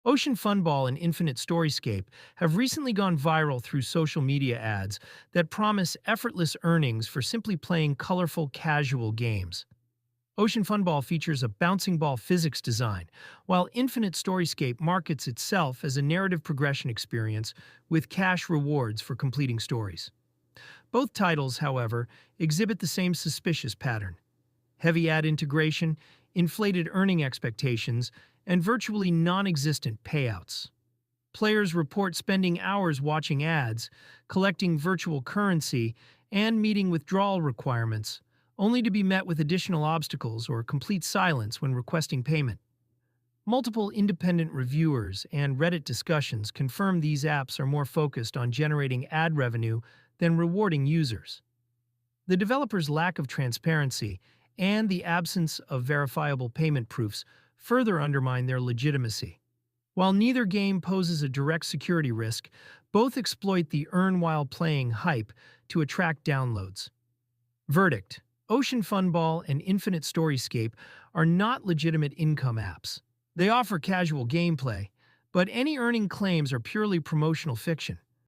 Ocean Funball and Infinite Storyscape have recently gone viral through social media ads that promise effortless earnings for simply playing colorful, casual games. Ocean Funball features a bouncing ball physics design, while Infinite Storyscape markets itself as a narrative progression experience with cash rewards for completing stories. Both titles, however, exhibit the same suspicious pattern: heavy ad integration, inflated earning expectations, and virtually non-existent payouts. Players report spending hours watching ads, collecting virtual currency, and meeting withdrawal requirements, only to be met with additional obstacles or complete silence when requesting payment. Multiple independent reviewers and Reddit discussions confirm these apps are more focused on generating ad revenue than rewarding users. The developers' lack of transparency and the absence of verifiable payment proofs further undermine their legitimacy. While neither game poses a direct security risk, both exploit the earn while playing hype to attract downloads. Verdict: Ocean Funball and Infinite Storyscape are not legitimate income apps. They offer casual gameplay, but any earning claims are purely promotional fiction.